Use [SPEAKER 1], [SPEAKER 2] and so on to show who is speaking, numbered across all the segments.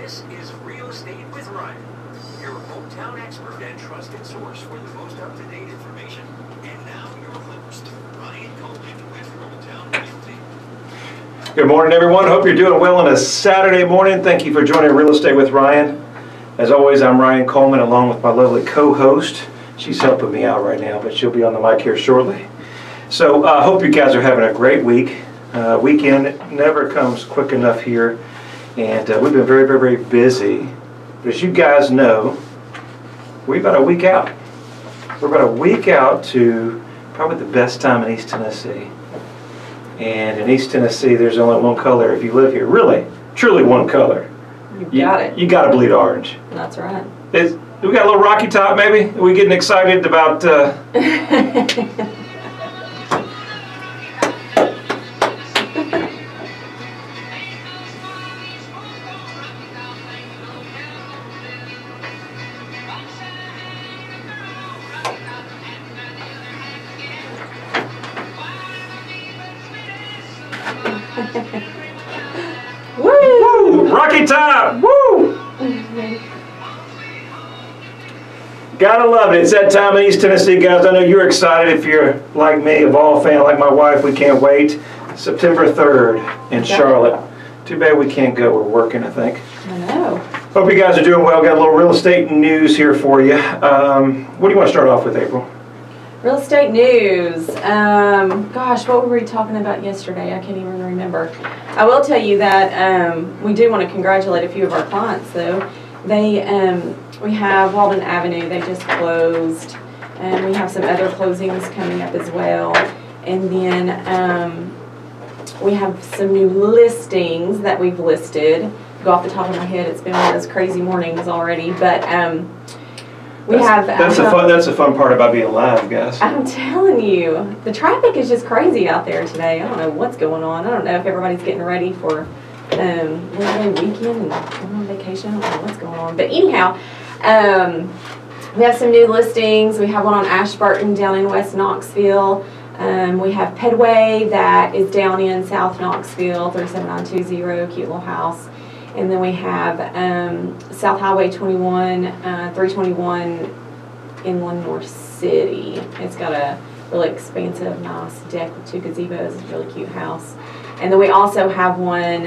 [SPEAKER 1] This is Real Estate with Ryan, your hometown expert and trusted source for the most up-to-date information. And now your host, Ryan Coleman with Hometown Realty.
[SPEAKER 2] Good morning, everyone. Hope you're doing well on a Saturday morning. Thank you for joining Real Estate with Ryan. As always, I'm Ryan Coleman along with my lovely co-host. She's helping me out right now, but she'll be on the mic here shortly. So I hope you guys are having a great week. Weekend never comes quick enough here, and we've been very, very, very busy. But as you guys know, we're about a week out. We're about a week out to probably the best time in East Tennessee. And in East Tennessee, there's only one color if you live here. Really, truly one color.
[SPEAKER 3] You got it.
[SPEAKER 2] You got to bleed orange.
[SPEAKER 3] That's right.
[SPEAKER 2] We got a little Rocky Top, maybe? Are we getting excited about... Woo! Rocky Top! Woo! Gotta love it. It's that time in East Tennessee, guys. I know you're excited. If you're like me, a Vol fan, like my wife, we can't wait. September 3rd in Charlotte. Too bad we can't go. We're working, I think.
[SPEAKER 3] I know.
[SPEAKER 2] Hope you guys are doing well. Got a little real estate news here for you. What do you want to start off with, April?
[SPEAKER 3] Real estate news. Gosh, what were we talking about yesterday? I can't even remember. I will tell you that we do want to congratulate a few of our clients, though. We have Walden Avenue. They just closed, and we have some other closings coming up as well. And then we have some new listings that we've listed. Go off the top of my head, it's been one of those crazy mornings already, but that's
[SPEAKER 2] the fun part about being live, guys.
[SPEAKER 3] I'm telling you, the traffic is just crazy out there today. I don't know what's going on. I don't know if everybody's getting ready for Labor Day weekend and going on vacation. I don't know what's going on, but anyhow, we have some new listings. We have one on Ashburton down in West Knoxville. We have Pedway that is down in South Knoxville, 37920, cute little house. And then we have South Highway 21, 321 Inland North City. It's got a really expansive, nice deck with 2 gazebos. It's a really cute house. And then we also have one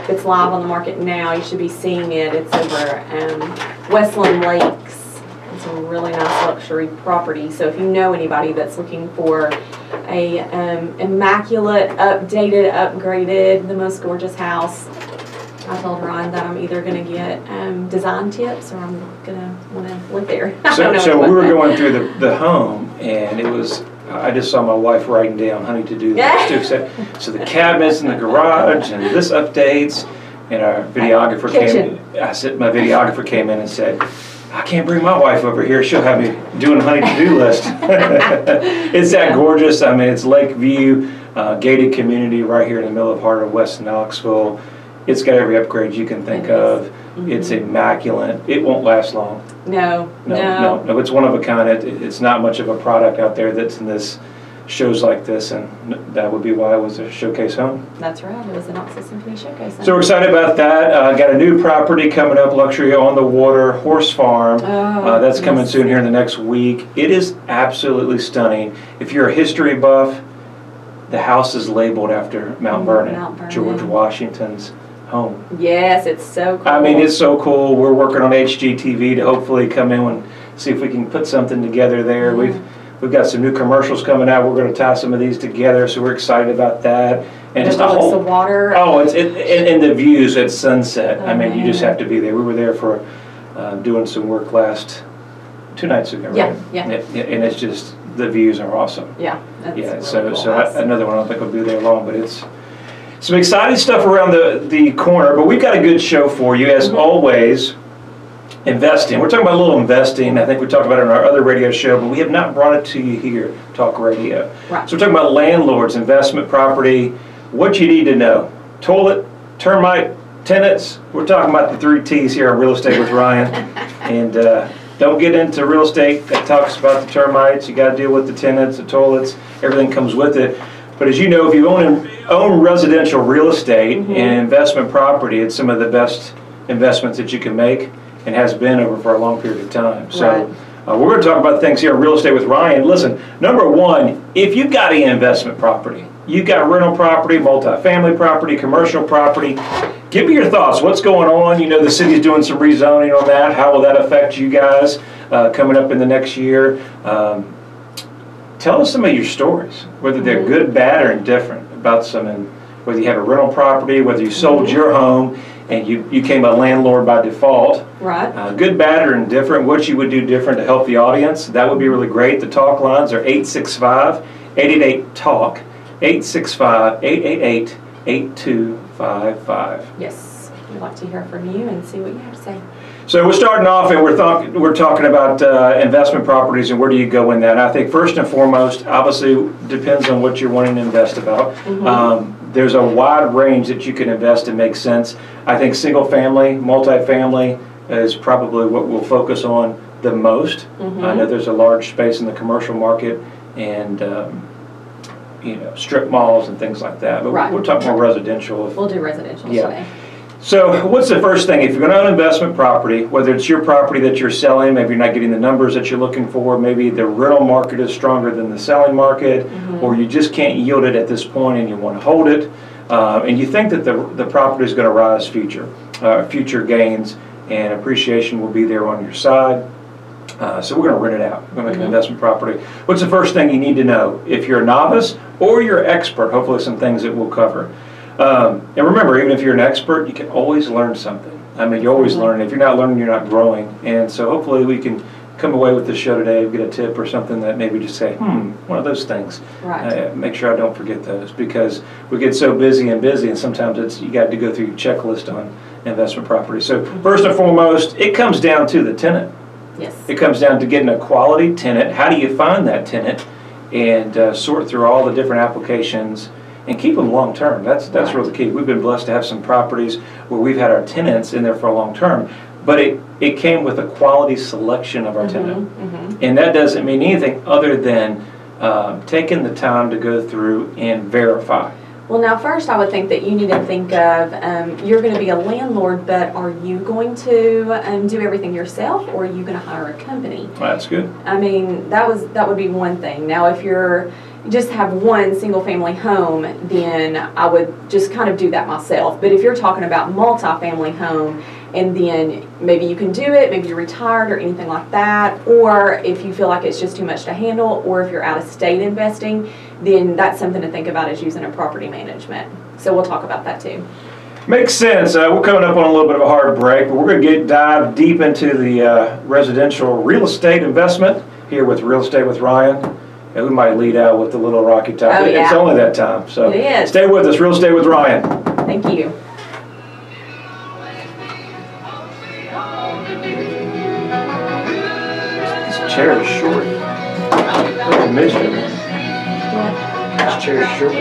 [SPEAKER 3] that's live on the market now. You should be seeing it. It's over Westland Lakes. It's a really nice luxury property. So if you know anybody that's looking for a immaculate, updated, upgraded, the most gorgeous house, I told Ryan that I'm either going to get design tips or I'm going to want to live there.
[SPEAKER 2] So we were going through the home, and it was, I just saw my wife writing down honey to do this too. So the cabinets in the garage and this updates, and our videographer my videographer came in and said, I can't bring my wife over here. She'll have me doing a honey to-do list. It's that gorgeous. I mean, it's Lakeview, gated community right here in the middle of heart of West Knoxville. It's got every upgrade you can think of. Mm-hmm. It's immaculate. It won't last long. No. It's one of a kind. It's not much of a product out there that's in this shows like this, and that would be why it was a showcase home.
[SPEAKER 3] That's right. It was an Oxford Symphony showcase home.
[SPEAKER 2] So we're excited about that. Got a new property coming up, luxury on the water, horse farm. That's coming soon here in the next week. It is absolutely stunning. If you're a history buff, the house is labeled after Mount Vernon, George Washington's home.
[SPEAKER 3] Yes, it's so cool.
[SPEAKER 2] I mean, it's so cool. We're working on HGTV to hopefully come in and see if we can put something together there.
[SPEAKER 3] Mm-hmm.
[SPEAKER 2] We've got some new commercials coming out. We're going to tie some of these together, so we're excited about that. And just
[SPEAKER 3] the water.
[SPEAKER 2] Oh, and the views at sunset. I mean, you just have to be there. We were there for doing some work 2 nights ago, right?
[SPEAKER 3] Yeah.
[SPEAKER 2] And it's just, the views are awesome.
[SPEAKER 3] Yeah.
[SPEAKER 2] Really cool. So another one, I don't think will be there long, but it's some exciting stuff around the corner. But we've got a good show for you, as always. Investing. We're talking about a little investing. I think we talked about it in our other radio show, but we have not brought it to you here, Talk Radio.
[SPEAKER 3] Right.
[SPEAKER 2] So we're talking about landlords, investment property, what you need to know. Toilet, termite, tenants. We're talking about the 3 T's here on Real Estate with Ryan. And don't get into real estate that talks about the termites. You got to deal with the tenants, the toilets. Everything comes with it. But as you know, if you own residential real estate and investment property, it's some of the best investments that you can make and has been over for a long period of time. So we're going to talk about things here in Real Estate with Ryan. Listen, number one, if you've got an investment property, you've got rental property, multifamily property, commercial property, give me your thoughts. What's going on? You know, the city's doing some rezoning on that. How will that affect you guys coming up in the next year? Tell us some of your stories, whether they're good, bad, or indifferent, about whether you have a rental property, whether you sold your home and you became a landlord by default.
[SPEAKER 3] Right.
[SPEAKER 2] Good, bad, or indifferent, what you would do different to help the audience. That would be really great. The talk lines are 865-888-TALK, 865-888-8255.
[SPEAKER 3] Yes, we'd like to hear from you and see what you have to say.
[SPEAKER 2] So we're starting off, and we're talking about investment properties and where do you go in that. And I think first and foremost, obviously, depends on what you're wanting to invest about. There's a wide range that you can invest and make sense. I think single family, multifamily is probably what we'll focus on the most. I know there's a large space in the commercial market and you know, strip malls and things like that. But we'll talk more residential.
[SPEAKER 3] We'll do residential today.
[SPEAKER 2] So what's the first thing? If you're going to own investment property, whether it's your property that you're selling, maybe you're not getting the numbers that you're looking for, maybe the rental market is stronger than the selling market, or you just can't yield it at this point and you want to hold it, and you think that the property is going to rise future gains and appreciation will be there on your side. So we're going to rent it out. We're going to make an investment property. What's the first thing you need to know? If you're a novice or you're expert, hopefully some things that we'll cover. And remember, even if you're an expert, you can always learn something. I mean, you always learn. If you're not learning, you're not growing. And so hopefully we can come away with the show today, get a tip or something that maybe just say, one of those things. Make sure I don't forget those, because we get so busy, and sometimes you got to go through your checklist on investment property. So first and foremost, it comes down to the tenant.
[SPEAKER 3] Yes.
[SPEAKER 2] It comes down to getting a quality tenant. How do you find that tenant and sort through all the different applications and keep them long term? That's really key. We've been blessed to have some properties where we've had our tenants in there for a long term, but it came with a quality selection of our tenant. And that doesn't mean anything other than taking the time to go through and verify.
[SPEAKER 3] Well, now first I would think that you need to think of, you're going to be a landlord, but are you going to do everything yourself, or are you going to hire a company?
[SPEAKER 2] That's good.
[SPEAKER 3] I mean, that would be one thing. Now if you just have one single family home, then I would just kind of do that myself. But if you're talking about multi-family home, and then maybe you can do it, maybe you're retired or anything like that, or if you feel like it's just too much to handle, or if you're out of state investing, then that's something to think about, is using a property management. So we'll talk about that too.
[SPEAKER 2] Makes sense. We're coming up on a little bit of a hard break, but we're going to dive deep into the residential real estate investment here with Real Estate with Ryan. And we might lead out with the little rocky top.
[SPEAKER 3] Oh, yeah.
[SPEAKER 2] It's only that time. So stay with us. Real Estate with Ryan.
[SPEAKER 3] Thank you.
[SPEAKER 2] This chair is short. Look at Mitchell. This chair is short.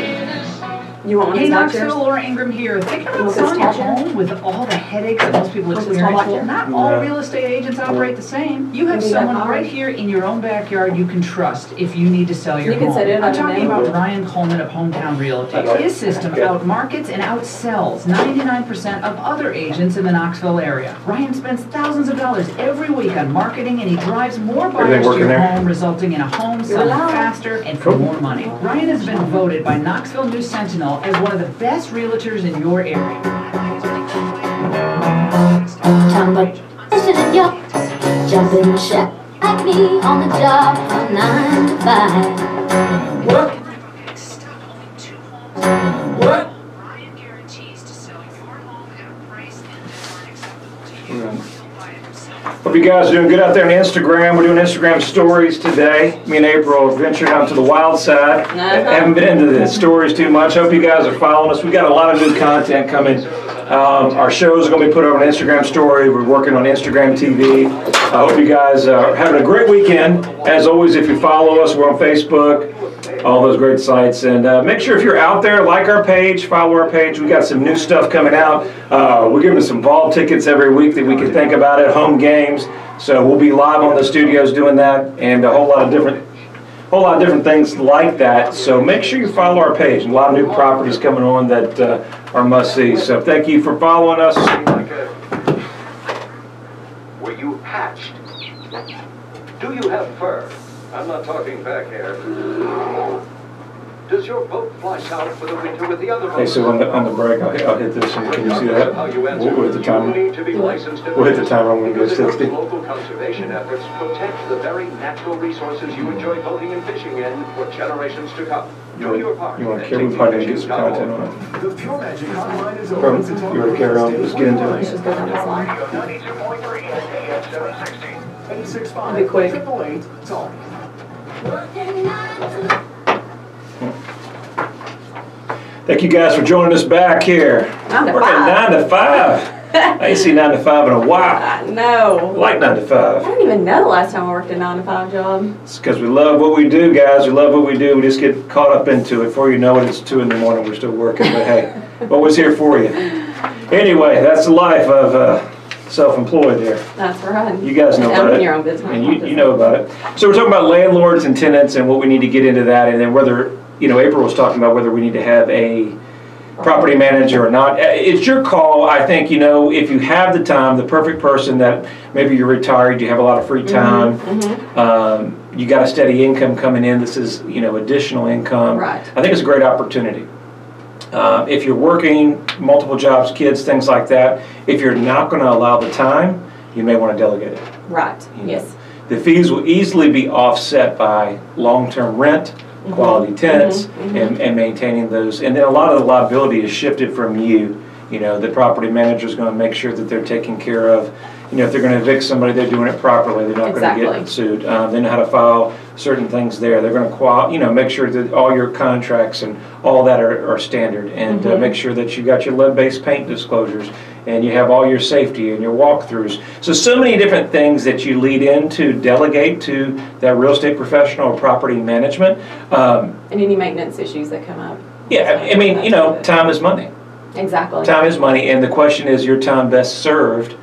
[SPEAKER 3] You want one
[SPEAKER 4] Hey,
[SPEAKER 3] of those
[SPEAKER 4] Knoxville, Laura Ingram here. Thinking about
[SPEAKER 3] Want this
[SPEAKER 4] selling your
[SPEAKER 3] tall chair?
[SPEAKER 4] home with all the headaches that most people
[SPEAKER 3] Want this
[SPEAKER 4] experience?
[SPEAKER 3] tall chair?
[SPEAKER 4] Not all real estate agents operate the same. You have
[SPEAKER 3] Maybe that
[SPEAKER 4] someone
[SPEAKER 3] hard?
[SPEAKER 4] right here in your own backyard you can trust if you need to sell your
[SPEAKER 3] You can
[SPEAKER 4] home.
[SPEAKER 3] set it
[SPEAKER 4] I'm
[SPEAKER 3] up
[SPEAKER 4] talking
[SPEAKER 3] now.
[SPEAKER 4] about Ryan Coleman of Hometown Realty. His system outmarkets and outsells 99% of other agents in the Knoxville area. Ryan spends thousands of dollars every week on marketing, and he drives more buyers to your home, resulting in a home selling faster and for more money. Ryan has been voted by Knoxville News Sentinel as one of the best realtors in your area.
[SPEAKER 5] Talking about listen in your jump in the shack like me on the job from 9 to 5.
[SPEAKER 2] What? What?
[SPEAKER 1] Ryan guarantees to sell your home at a price and acceptable to you.
[SPEAKER 2] Hope you guys are doing good out there on Instagram. We're doing Instagram stories today. Me and April have ventured out to the wild side. Haven't been into the stories too much. Hope you guys are following us. We got a lot of new content coming. Our shows are going to be put over on Instagram story. We're working on Instagram TV. I hope you guys are having a great weekend. As always, if you follow us, we're on Facebook, all those great sites. And make sure if you're out there, like our page, follow our page. We got some new stuff coming out. We're giving some ball tickets every week that we can think about at home games. So we'll be live on the studios doing that, and a whole lot of whole lot of different things like that. So make sure you follow our page. A lot of new properties coming on that are must-see. So thank you for following us.
[SPEAKER 1] Were you hatched? Do you have fur? I'm not talking back hair. Does your boat fly south for the winter with the other boats?
[SPEAKER 2] Hey, so on the break, I'll hit this one. Can you see that? We'll hit the timer. We'll hit the timer. I'm going to go 60.
[SPEAKER 1] Local conservation efforts protect the very natural resources you enjoy boating and fishing in for generations to come. Do your part.
[SPEAKER 2] You want to carry? We probably need to get some content on it.
[SPEAKER 6] The Pure Magic hotline is open until
[SPEAKER 2] You want to carry on? Let's get into
[SPEAKER 3] Let's
[SPEAKER 2] it.
[SPEAKER 3] just go down this line.
[SPEAKER 1] 92.3 AM 760.
[SPEAKER 6] 865
[SPEAKER 3] Be quick.
[SPEAKER 6] 888 TALK.
[SPEAKER 2] Thank you guys for joining us back here.
[SPEAKER 3] 9 to
[SPEAKER 2] We're
[SPEAKER 3] 5.
[SPEAKER 2] at 9 to 5. I ain't seen 9 to 5 in a while.
[SPEAKER 3] I know.
[SPEAKER 2] I like 9 to 5.
[SPEAKER 3] I don't even know the last time I worked a 9 to 5 job.
[SPEAKER 2] It's because we love what we do, guys. We love what we do. We just get caught up into it. Before you know it, it's 2 in the morning. We're still working, but hey, always here for you. Anyway, that's the life of self-employed there.
[SPEAKER 3] That's right.
[SPEAKER 2] You guys know
[SPEAKER 3] And
[SPEAKER 2] about
[SPEAKER 3] owning
[SPEAKER 2] it.
[SPEAKER 3] your own business.
[SPEAKER 2] And you know about it. So we're talking about landlords and tenants and what we need to get into that, and then whether, April was talking about whether we need to have a property manager or not. It's your call. I think, if you have the time, the perfect person that maybe you're retired, you have a lot of free time, you got a steady income coming in, this is, additional income.
[SPEAKER 3] Right.
[SPEAKER 2] I think it's a great opportunity. If you're working, multiple jobs, kids, things like that, if you're not going to allow the time, you may want to delegate it.
[SPEAKER 3] Right, yes.
[SPEAKER 2] The fees will easily be offset by long-term rent, quality tenants, and maintaining those. And then a lot of the liability is shifted from you. The property manager is going to make sure that they're taking care of, if they're going to evict somebody, they're doing it properly. They're not going to get sued. They know how to file certain things there. They're going to make sure that all your contracts and all that are standard, and make sure that you got your lead-based paint disclosures, and you have all your safety and your walkthroughs. So many different things that you lead in to delegate to that real estate professional or property management.
[SPEAKER 3] And any maintenance issues that come up.
[SPEAKER 2] Yeah, I mean, time is money.
[SPEAKER 3] Exactly.
[SPEAKER 2] Time is money, and the question is, your time best served,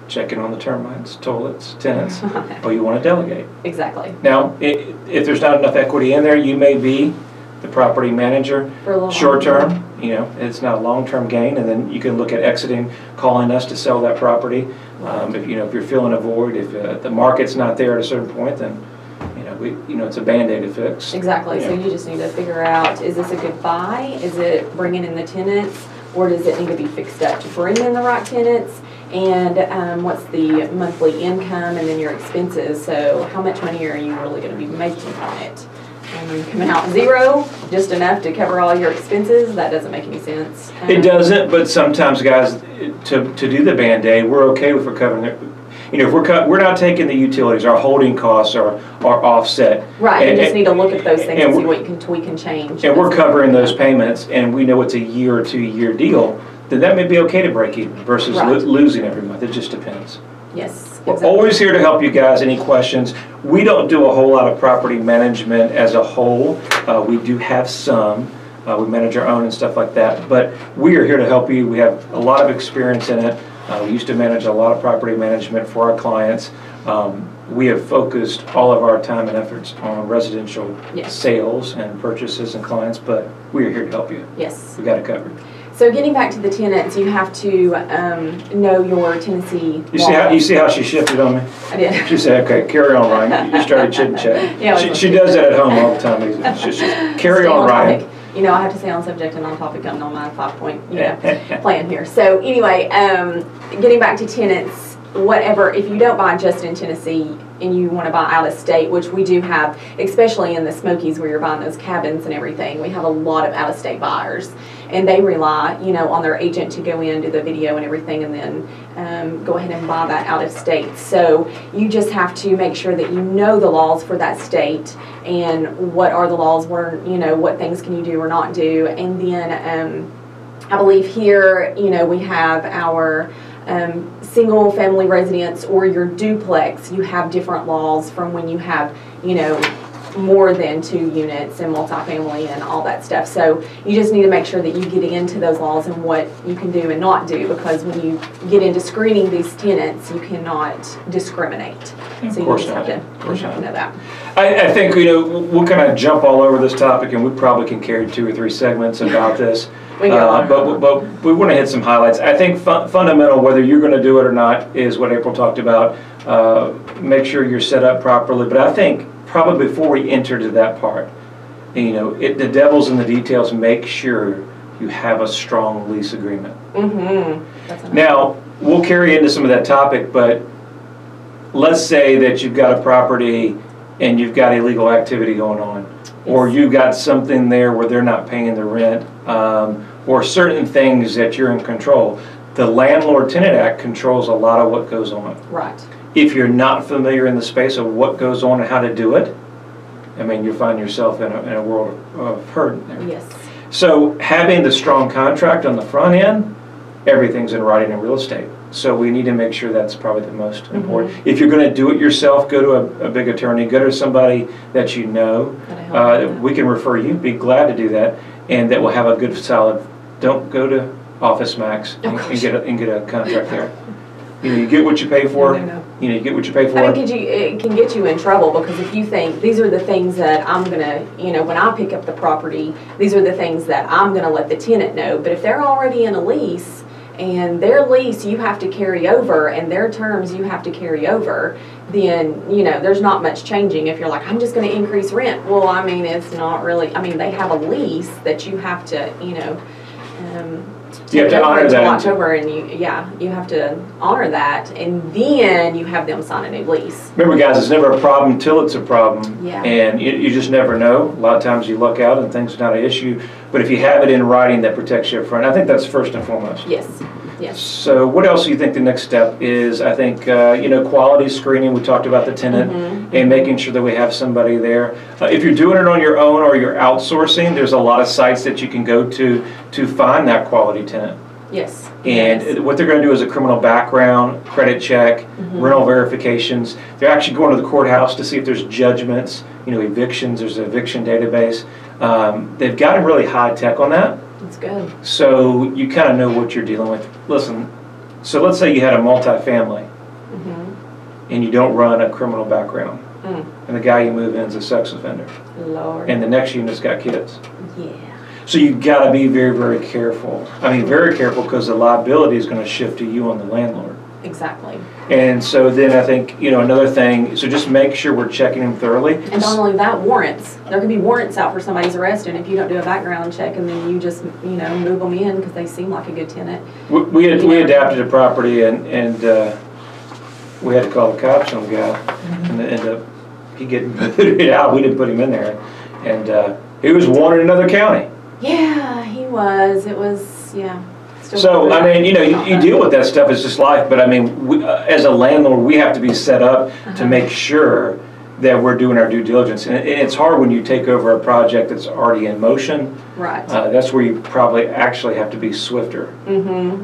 [SPEAKER 2] checking on the termites, toilets, tenants, or you want to delegate.
[SPEAKER 3] Exactly.
[SPEAKER 2] Now, if there's not enough equity in there, you may be the property manager
[SPEAKER 3] For a little
[SPEAKER 2] short term. It's not a long-term gain, and then you can look at exiting, calling us to sell that property. If you're filling a void, if the market's not there at a certain point, then it's a Band-Aid to fix.
[SPEAKER 3] Exactly. So you just need to figure out, is this a good buy? Is it bringing in the tenants, or does it need to be fixed up to bring in the right tenants? And what's the monthly income, and then your expenses? So how much money are you really going to be making on it? Coming out zero, just enough to cover all your expenses? That doesn't make any sense.
[SPEAKER 2] It doesn't, but sometimes, guys, to do the Band-Aid, we're okay with recovering it. If we're not taking the utilities, our holding costs are offset.
[SPEAKER 3] Right, you just need to look at those things and see what you can tweak and change.
[SPEAKER 2] And we're covering those payments, and we know it's a year or 2 year deal, then that may be okay to break even versus losing every month. It just depends.
[SPEAKER 3] Yes.
[SPEAKER 2] We're always here to help you guys. Any questions? We don't do a whole lot of property management as a whole. We do have some. We manage our own and stuff like that. But we are here to help you. We have a lot of experience in it. We used to manage a lot of property management for our clients. We have focused all of our time and efforts on residential sales and purchases and clients, but we are here to help you.
[SPEAKER 3] Yes.
[SPEAKER 2] We got it covered.
[SPEAKER 3] So getting back to the tenants, you have to know your Tennessee
[SPEAKER 2] You see how she shifted on me?
[SPEAKER 3] I did.
[SPEAKER 2] She said, okay, carry on, Ryan. You started chit-chatting.
[SPEAKER 3] Yeah,
[SPEAKER 2] she does that at home all the time. Carry on, Ryan.
[SPEAKER 3] Topic. I have to stay on subject and on topic on my 5-point plan here. So anyway, getting back to tenants, whatever, if you don't buy just in Tennessee and you want to buy out of state, which we do have, especially in the Smokies where you're buying those cabins and everything, we have a lot of out-of-state buyers. And they rely, on their agent to go in, do the video and everything, and then go ahead and buy that out of state. So you just have to make sure that you know the laws for that state and what are the laws, what things can you do or not do. And then I believe here, we have our single family residence or your duplex. You have different laws from when you have, more than 2 units and multifamily and all that stuff. So you just need to make sure that you get into those laws and what you can do and not do, because when you get into screening these tenants, you cannot discriminate.
[SPEAKER 2] Of
[SPEAKER 3] So you
[SPEAKER 2] course
[SPEAKER 3] just have
[SPEAKER 2] not.
[SPEAKER 3] to,
[SPEAKER 2] Of course
[SPEAKER 3] you have to
[SPEAKER 2] not.
[SPEAKER 3] know that.
[SPEAKER 2] I think, we'll kind of jump all over this topic, and we probably can carry 2 or 3 segments about this.
[SPEAKER 3] We go on.
[SPEAKER 2] But we want to hit some highlights. I think fundamental, whether you're going to do it or not, is what April talked about. Make sure you're set up properly. But I think probably before we enter to that part, the devil's in the details. Make sure you have a strong lease agreement.
[SPEAKER 3] Mm-hmm.
[SPEAKER 2] Now, we'll carry into some of that topic, but let's say that you've got a property and you've got illegal activity going on, or you've got something there where they're not paying the rent, or certain things that you're in control. The Landlord-Tenant Act controls a lot of what goes on.
[SPEAKER 3] Right.
[SPEAKER 2] If you're not familiar in the space of what goes on and how to do it, I mean, you find yourself in a world of hurt there.
[SPEAKER 3] Yes.
[SPEAKER 2] So having the strong contract on the front end, everything's in writing in real estate. So we need to make sure that's probably the most important. If you're going to do it yourself, go to a big attorney, go to somebody that you know. We can refer you, be glad to do that, and that will have a good solid. Don't go to Office Max and get a contract there. You get what you pay for.
[SPEAKER 3] No.
[SPEAKER 2] You get what you pay for.
[SPEAKER 3] I think it can get you in trouble, because if you think these are the things that I'm gonna, when I pick up the property, these are the things that I'm gonna let the tenant know. But if they're already in a lease, and their lease you have to carry over, and their terms you have to carry over, then there's not much changing. If you're like, I'm just going to increase rent, well, I mean, it's not really. I mean, they have a lease that you have to,
[SPEAKER 2] you have to honor that.
[SPEAKER 3] Watch over, and you have to honor that, and then you have them sign a new lease.
[SPEAKER 2] Remember, guys, it's never a problem till it's a problem.
[SPEAKER 3] Yeah.
[SPEAKER 2] And you just never know. A lot of times you luck out and things are not an issue. But if you have it in writing, that protects you up front. I think that's first and foremost.
[SPEAKER 3] Yes. Yes.
[SPEAKER 2] So what else do you think the next step is? I think, quality screening. We talked about the tenant and making sure that we have somebody there. If you're doing it on your own or you're outsourcing, there's a lot of sites that you can go to find that quality tenant.
[SPEAKER 3] Yes.
[SPEAKER 2] And what they're going to do is a criminal background, credit check, rental verifications. They're actually going to the courthouse to see if there's judgments, evictions. There's an eviction database. They've gotten really high tech on that.
[SPEAKER 3] That's good.
[SPEAKER 2] So you kind of know what you're dealing with. Listen, so let's say you had a multifamily and you don't run a criminal background. And the guy you move in is a sex offender.
[SPEAKER 3] Lord.
[SPEAKER 2] And the next unit's got kids.
[SPEAKER 3] Yeah.
[SPEAKER 2] So you've got to be very, very careful. I mean, very careful, because the liability is going to shift to you on the landlord.
[SPEAKER 3] Exactly.
[SPEAKER 2] And so then I think, another thing, so just make sure we're checking them thoroughly.
[SPEAKER 3] And not only that, warrants. There could be warrants out for somebody's arrest, and if you don't do a background check, and then you just, move them in because they seem like a good tenant.
[SPEAKER 2] We adapted a property, and we had to call the cops on the guy, and it ended up he getting booted out. We didn't put him in there, and he was wanted in another county.
[SPEAKER 3] Yeah, he was. It was, yeah.
[SPEAKER 2] So, I mean, you deal with that stuff, it's just life, but I mean, as a landlord, we have to be set up to make sure that we're doing our due diligence. And it's hard when you take over a project that's already in motion.
[SPEAKER 3] Right.
[SPEAKER 2] That's where you probably actually have to be swifter.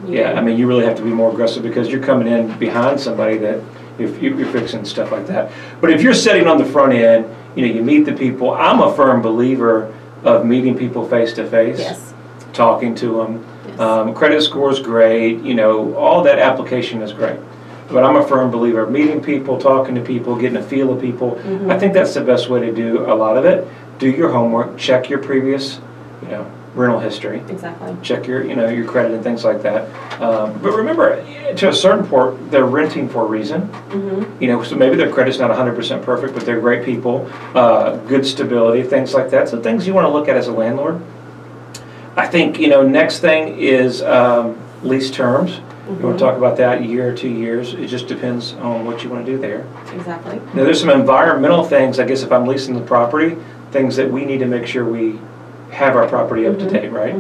[SPEAKER 2] Yeah, I mean, you really have to be more aggressive, because you're coming in behind somebody that you're fixing stuff like that. But if you're sitting on the front end, you meet the people. I'm a firm believer of meeting people face to face.
[SPEAKER 3] Yes.
[SPEAKER 2] Talking to them.
[SPEAKER 3] Yes.
[SPEAKER 2] Credit score is great, all that application is great. But I'm a firm believer of meeting people, talking to people, getting a feel of people. I think that's the best way to do a lot of it. Do your homework, check your previous, rental history.
[SPEAKER 3] Exactly.
[SPEAKER 2] Check your, your credit and things like that. But remember, to a certain point, they're renting for a reason. So maybe their credit's not 100% perfect, but they're great people, good stability, things like that. So things you want to look at as a landlord. I think, next thing is lease terms. You want to talk about that, a year or 2 years. It just depends on what you want to do there.
[SPEAKER 3] Exactly.
[SPEAKER 2] Now, there's some environmental things, I guess, if I'm leasing the property, things that we need to make sure we have our property up to date, right?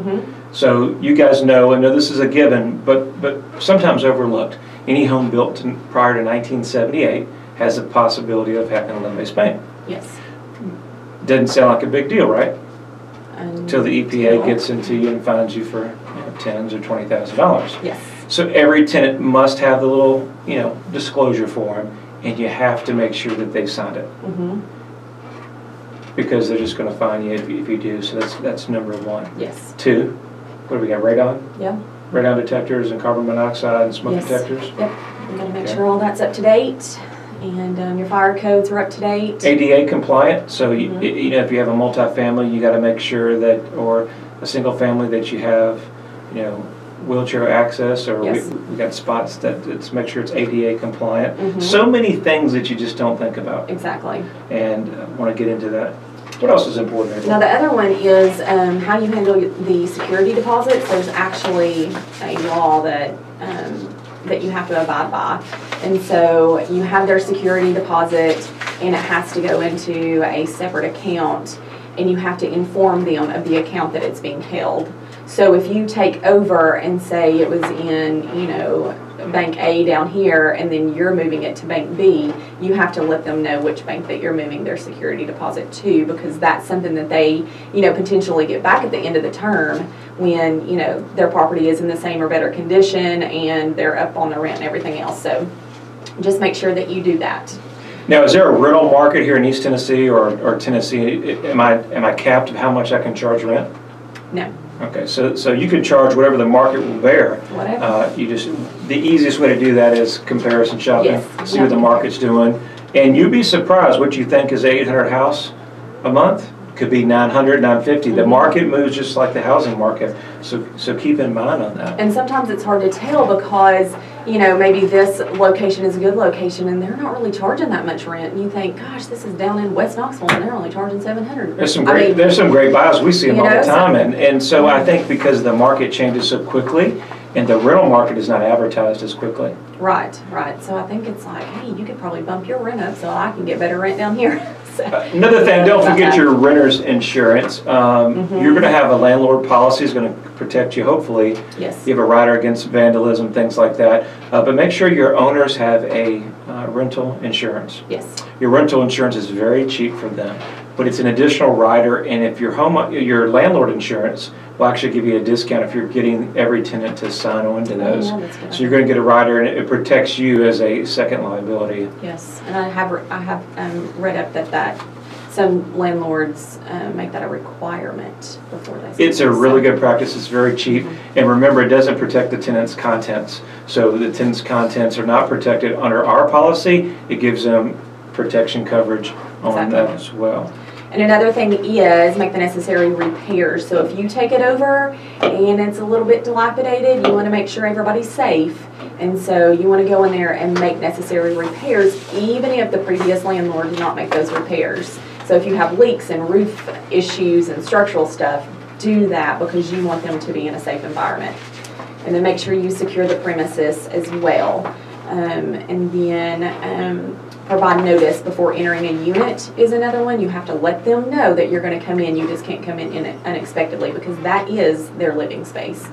[SPEAKER 2] So you guys know, I know this is a given, but sometimes overlooked. Any home built prior to 1978 has the possibility of having a limit-based payment.
[SPEAKER 3] Yes.
[SPEAKER 2] Doesn't sound like a big deal, right? Until the EPA
[SPEAKER 3] Until-
[SPEAKER 2] gets into you and fines you for tens or $20,000.
[SPEAKER 3] Yes.
[SPEAKER 2] So every tenant must have the little, disclosure form, and you have to make sure that they signed it. because they're just going to fine you if you do. So that's number one.
[SPEAKER 3] Yes.
[SPEAKER 2] 2, what do we got? Radon?
[SPEAKER 3] Yeah.
[SPEAKER 2] Radon detectors and carbon monoxide and smoke
[SPEAKER 3] Yes.
[SPEAKER 2] detectors?
[SPEAKER 3] Yep. You gotta make
[SPEAKER 2] Okay.
[SPEAKER 3] sure all that's up to date, and your fire codes are up to date.
[SPEAKER 2] ADA compliant, so
[SPEAKER 3] Mhm.
[SPEAKER 2] you know, if you have a multifamily, you got to make sure that, or a single family, that you have, you know, wheelchair access, or
[SPEAKER 3] Yes.
[SPEAKER 2] we got spots that it's make sure it's ADA compliant.
[SPEAKER 3] Mhm.
[SPEAKER 2] So many things that you just don't think about,
[SPEAKER 3] Exactly.
[SPEAKER 2] and I want to get into that. What else is important?
[SPEAKER 3] Now, the other one is how you handle the security deposits. There's actually a law that that you have to abide by. And so you have their security deposit, and it has to go into a separate account, and you have to inform them of the account that it's being held. So if you take over and say it was in, you know, Bank A down here, and then you're moving it to Bank B, you have to let them know which bank that you're moving their security deposit to, because that's something that they, you know, potentially get back at the end of the term when, you know, their property is in the same or better condition and they're up on the rent and everything else. So just make sure that you do that.
[SPEAKER 2] Now, is there a rental market here in East Tennessee or Tennessee? Am I capped of how much I can charge rent?
[SPEAKER 3] No,
[SPEAKER 2] Okay, so you can charge whatever the market will bear.
[SPEAKER 3] whatever.
[SPEAKER 2] The easiest way to do that is comparison shopping.
[SPEAKER 3] Yes.
[SPEAKER 2] See what the market's doing, and you'd be surprised what you think is 800 house a month could be 900, 950. The
[SPEAKER 3] Mhm.
[SPEAKER 2] market moves just like the housing market, so keep in mind on that.
[SPEAKER 3] And sometimes it's hard to tell because, you know, maybe this location is a good location and they're not really charging that much rent. And you think, gosh, this is down in West Knoxville and they're only charging $700.
[SPEAKER 2] There's some
[SPEAKER 3] I
[SPEAKER 2] great
[SPEAKER 3] mean,
[SPEAKER 2] there's some great buys. We see them
[SPEAKER 3] you
[SPEAKER 2] all the
[SPEAKER 3] know, so-
[SPEAKER 2] time, and so I think because the market changes so quickly, and the rental market is not advertised as quickly.
[SPEAKER 3] Right, right. So I think it's like, hey, you could probably bump your rent up so I can get better rent down here. So,
[SPEAKER 2] Another thing, don't forget your renter's insurance.
[SPEAKER 3] Mhm.
[SPEAKER 2] You're going to have a landlord policy is going to protect you, hopefully.
[SPEAKER 3] yes.
[SPEAKER 2] You have a rider against vandalism, things like that. But make sure your owners have a rental insurance.
[SPEAKER 3] Yes.
[SPEAKER 2] Your rental insurance is very cheap for them, but it's an additional rider, and if your landlord insurance will actually give you a discount if you're getting every tenant to sign on to those.
[SPEAKER 3] Oh, yeah, that's good.
[SPEAKER 2] So you're going to get a rider, and it protects you as a second liability.
[SPEAKER 3] Yes. And I have read up that some landlords make that a requirement before they.
[SPEAKER 2] It's a really good practice. It's very cheap. And remember, it doesn't protect the tenant's contents. So the tenant's contents are not protected under our policy. It gives them protection coverage on
[SPEAKER 3] Exactly.
[SPEAKER 2] that as well.
[SPEAKER 3] And another thing is make the necessary repairs. So if you take it over and it's a little bit dilapidated, you want to make sure everybody's safe. And so you want to go in there and make necessary repairs, even if the previous landlord did not make those repairs. So if you have leaks and roof issues and structural stuff, do that because you want them to be in a safe environment. And then make sure you secure the premises as well. And then provide notice before entering a unit is another one. You have to let them know that you're going to come in. You just can't come in unexpectedly because that is their living space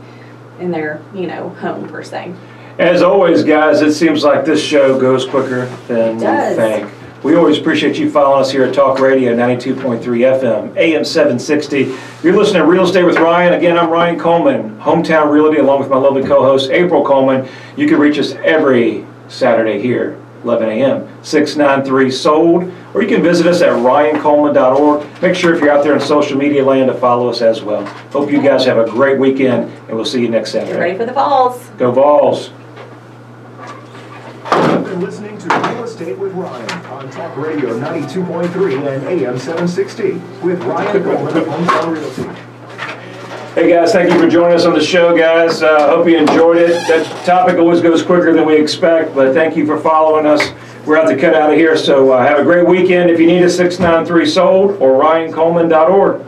[SPEAKER 3] and their, you know, home per se.
[SPEAKER 2] As always, guys, it seems like this show goes quicker than we
[SPEAKER 3] does.
[SPEAKER 2] think. We always appreciate you following us here at Talk Radio 92.3 FM, AM 760. You're listening to Real Estate with Ryan. Again, I'm Ryan Coleman, Hometown Realty, along with my lovely co-host, April Coleman. You can reach us every Saturday here, 11 a.m., 693-SOLD, or you can visit us at ryancoleman.org. Make sure if you're out there in social media land to follow us as well. Hope you guys have a great weekend, and we'll see you next
[SPEAKER 3] Get
[SPEAKER 2] Saturday.
[SPEAKER 3] ready for the falls.
[SPEAKER 2] Go Vols!
[SPEAKER 6] You've been listening to Real Estate with Ryan on Talk Radio 92.3 and AM 760 with Ryan Coleman of Hometown Realty.
[SPEAKER 2] Hey guys, thank you for joining us on the show, guys. Hope you enjoyed it. That topic always goes quicker than we expect, but thank you for following us. We're out to cut out of here, so have a great weekend. If you need us, 693-SOLD or ryancoleman.org.